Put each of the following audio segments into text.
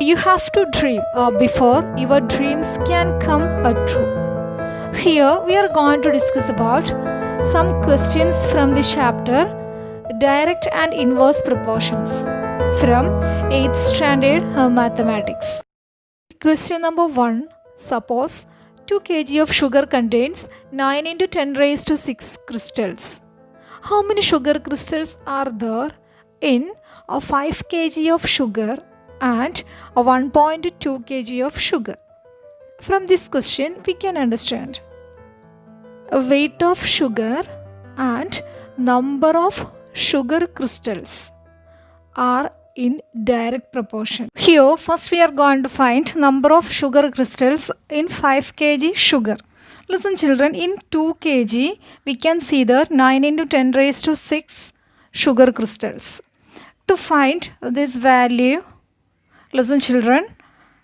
You have to dream before your dreams can come true. Here we are going to discuss about some questions from the chapter Direct and Inverse Proportions from 8th standard mathematics. Question number 1. Suppose 2 kg of sugar contains 9 into 10 raised to 6 crystals. How many sugar crystals are there in a 5 kg of sugar and a 1.2 kg of sugar? From this question we can understand a weight of sugar and number of sugar crystals are in direct proportion. Here first we are going to find number of sugar crystals in 5 kg sugar. Listen children, in 2 kg we can see the 9 into 10 raised to 6 sugar crystals. To find this value, listen children,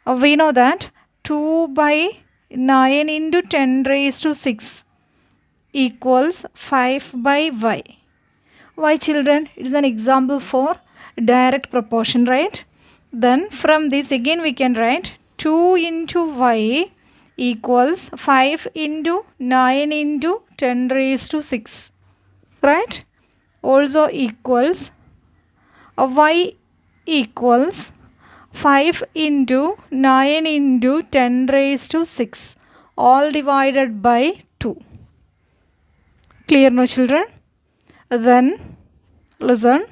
we know that 2 by 9 into 10 raised to 6 equals 5 by y. Why children? It is an example for direct proportion, right? Then from this again we can write 2 into y equals 5 into 9 into 10 raised to 6, right? Also equals y equals 5 into 9 into 10 raised to 6 all divided by 2. Clear no children? Then listen,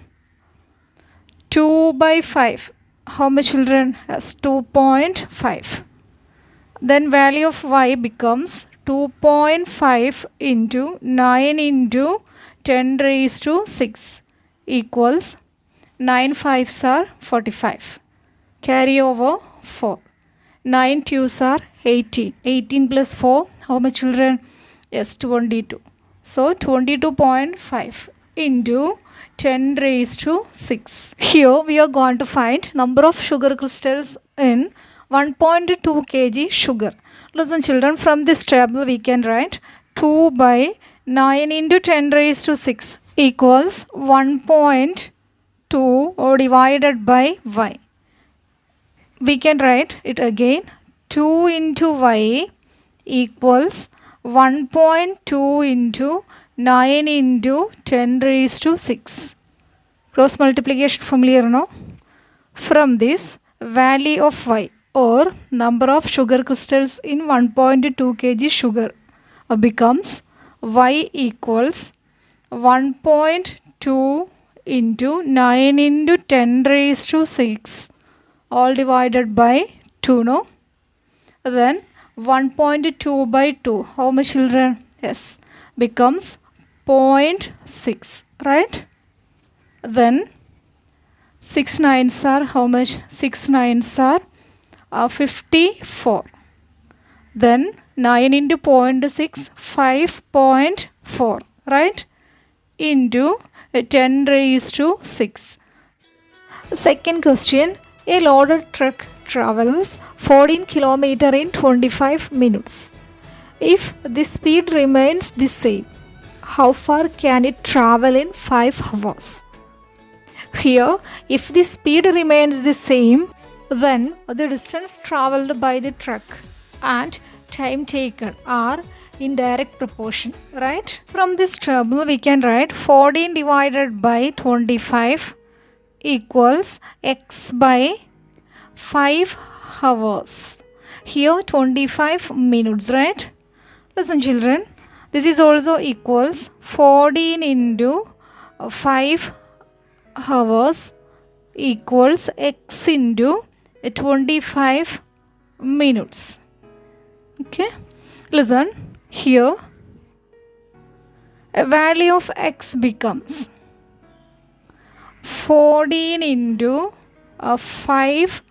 2 by 5, how much children? Has 2.5. Then value of y becomes 2.5 into 9 into 10 raised to 6 equals 9 5s are 45. Carry over 4. 9 2s are 18. 18 plus 4, how much children? Yes, 22. So 22.5 into 10 raised to 6. Here we are going to find number of sugar crystals in 1.2 kg sugar. Listen children, from this table we can write 2 by 9 into 10 raised to 6 equals 1.2 or divided by y. We can write it again, 2 into y equals 1.2 into 9 into 10 raised to 6. Cross multiplication familiar, no? From this value of y or number of sugar crystals in 1.2 kg sugar becomes y equals 1.2 into 9 into 10 raised to 6 all divided by 2, no? Then 1.2 by 2, how much children? Yes, becomes 0.6, right? Then 6 9s are how much? 6 9s are 54. Then 9 into 0.6, 5.4, right? Into 10 raised to 6. Second question, a loaded truck travels 14 km in 25 minutes. If the speed remains the same, how far can it travel in 5 hours? Here, if the speed remains the same, then the distance travelled by the truck and time taken are in direct proportion, right? From this table we can write 14 divided by 25 equals x by 5 hours. Here 25 minutes, right? Listen children, this is also equals 14 into 5 hours equals x into 25 minutes. Okay, listen, here a value of x becomes 14 into 5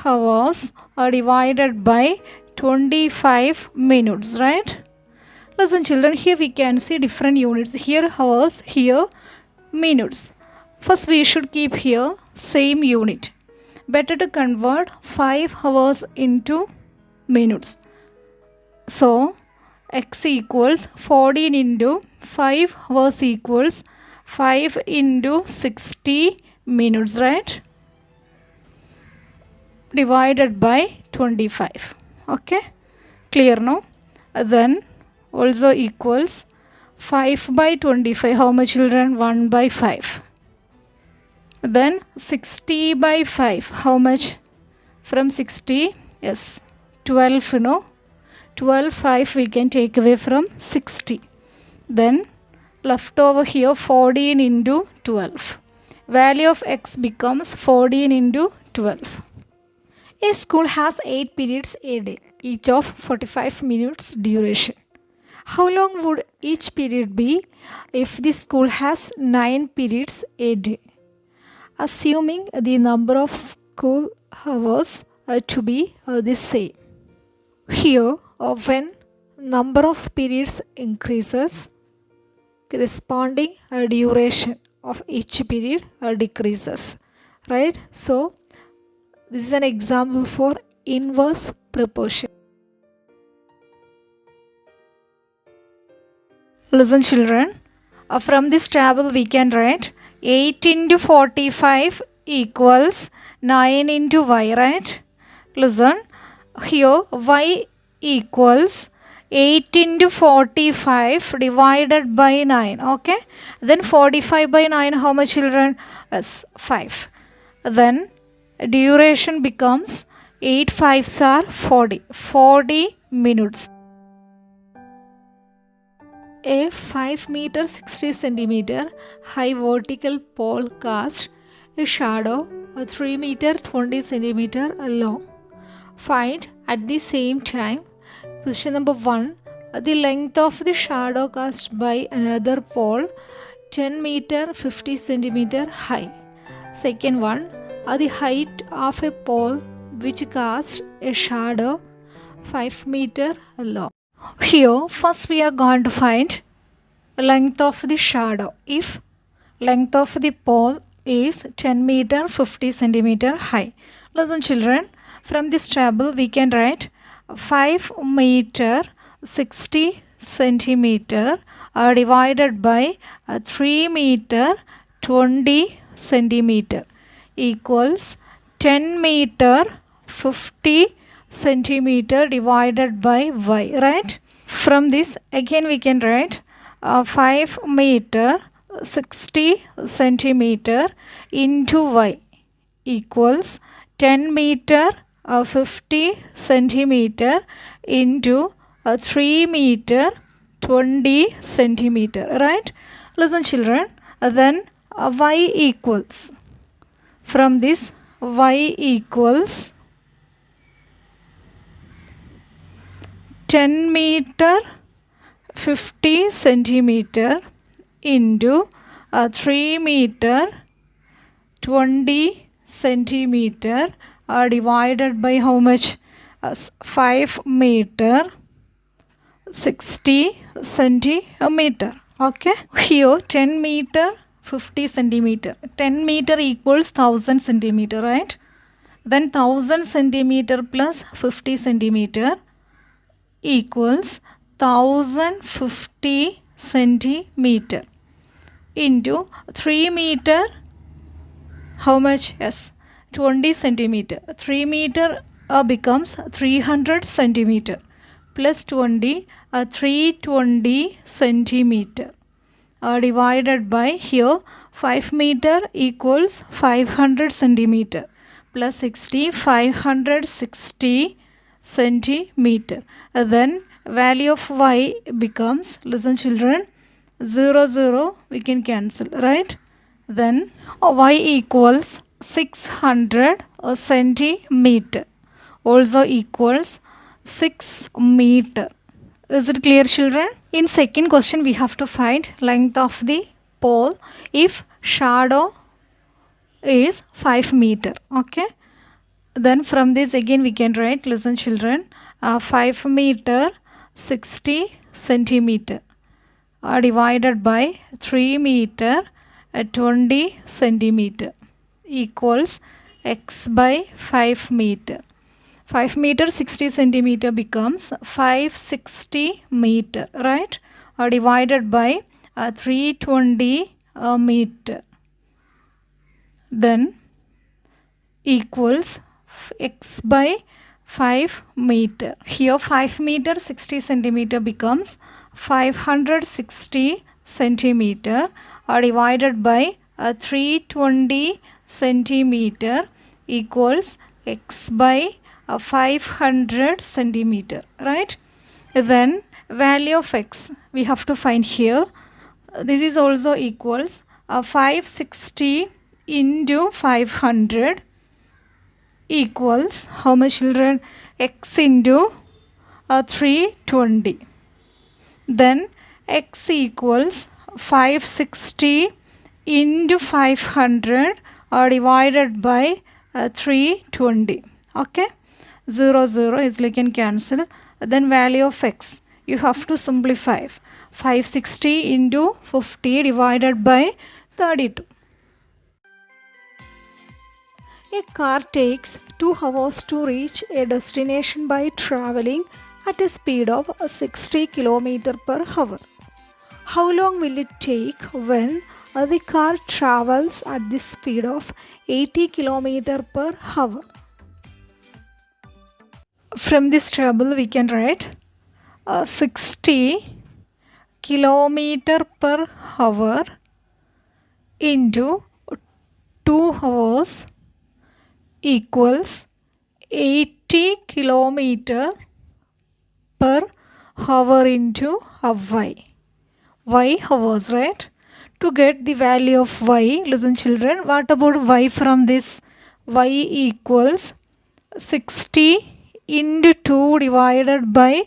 hours divided by 25 minutes, right? Listen children, here we can see different units. Here hours, here minutes. First we should keep here same unit. Better to convert 5 hours into minutes. So x equals 14 into 5 hours equals 5 into 60 minutes, right? divided by 25. Okay, clear now? Then also equals 5 by 25. How much children? 1 by 5. Then 60 by 5. How much? From 60, yes, 12, 12, 5 we can take away from 60. Then left over here 14 into 12. Value of x becomes 14 into 12. A school has 8 periods a day, each of 45 minutes duration. How long would each period be if the school has 9 periods a day? Assuming the number of school hours to be the same. Here, when number of periods increases, corresponding duration of each period decreases, right? So this is an example for inverse proportion. Listen children, from this table we can write 8 into 45 equals 9 into y, right? Listen, here y equals 8 into 45 divided by 9, okay? Then 45 by 9, how much children? Yes, 5. Then duration becomes 8 5s are 40. 40 minutes. A 5 meter 60 centimeter high vertical pole casts a shadow 3 meter 20 centimeter long. Find at the same time, question number 1, the length of the shadow cast by another pole 10 meter 50 centimeter high. Second one, the height of a pole which casts a shadow 5 meter long. Here first we are going to find length of the shadow. If length of the pole is 10 meter 50 centimeter high. Listen children, from this table we can write 5 meter 60 centimeter divided by 3 meter 20 centimeter equals 10 meter 50 centimeter divided by y, right? From this again we can write 5 meter 60 centimeter into y equals 10 meter 50 centimeter into 3 meter 20 centimeter, right? Listen children, then y equals, from this y equals 10 meter 50 centimeter into 3 meter 20 centimeter divided by how much? 5 meter 60 centimeter. Okay, here 10 meter 50 centimeter. 10 meter equals 1000 centimeter, right? Then 1000 centimeter plus 50 centimeter equals 1050 centimeter into 3 meter, how much? Yes, 20 centimeter. 3 meter becomes 300 centimeter plus 20, 320 centimeter divided by here 5 meter equals 500 centimeter plus 60, 560 centimeter. Then value of y becomes, listen children, 0 0 we can cancel, right? Then y equals 600 centimeter, also equals 6 meter. Is it clear children? In second question we have to find length of the pole if shadow is 5 meter. Okay, then from this again we can write, listen children, 5 meter 60 centimeter divided by 3 meter 20 centimeter equals x by 5 meter. 5 meter 60 centimeter becomes 560 meter, right? Divided by 320 meter. Then equals of x by 5 meter. Here 5 meter 60 centimeter becomes 560 centimeter divided by 320 centimeter equals x by 500 centimeter, right? Then value of x we have to find here. This is also equals 560 into 500 equals how much, children? X into 320. Then x equals 560 into 500 divided by 320. Okay, 0 0 easily can cancel. Then value of x you have to simplify. 560 into 50 divided by 32. A car takes 2 hours to reach a destination by traveling at a speed of 60 km per hour. How long will it take when the car travels at the speed of 80 km per hour? From this table we can write 60 km per hour into 2 hours equals 80 km per hour into y. Y hours, right? To get the value of y, listen children, what about y from this? Y equals 60 into 2 divided by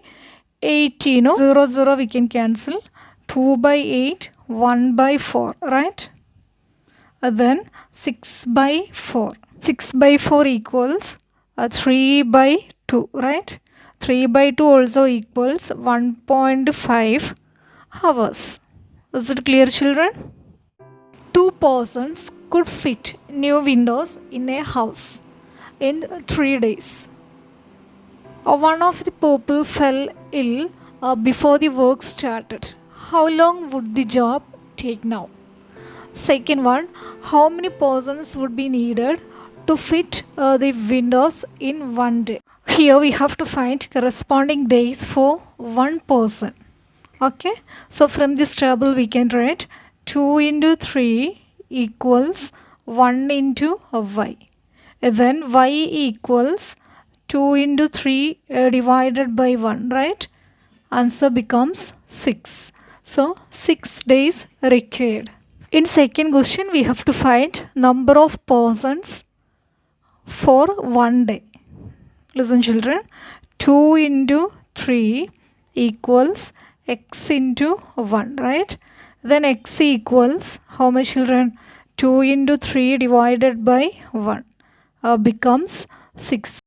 80. No? 0 0 we can cancel. 2 by 8, 1 by 4, right? Then 6 by 4. 6 by 4 equals 3 by 2, right? 3 by 2 also equals 1.5 hours. Is it clear, children? 2 persons could fit new windows in a house in 3 days. One of the people fell ill before the work started. How long would the job take now? Second one, how many persons would be needed to fit the windows in 1 day? Here we have to find corresponding days for one person. Okay, so from this table we can write 2 into 3 equals 1 into y. Then y equals 2 into 3 divided by 1, right? Answer becomes 6. So 6 days required. In second question we have to find number of persons for 1 day. Listen children, 2 into 3 equals x into 1, right? Then x equals how much, children? 2 into 3 divided by 1 becomes 6.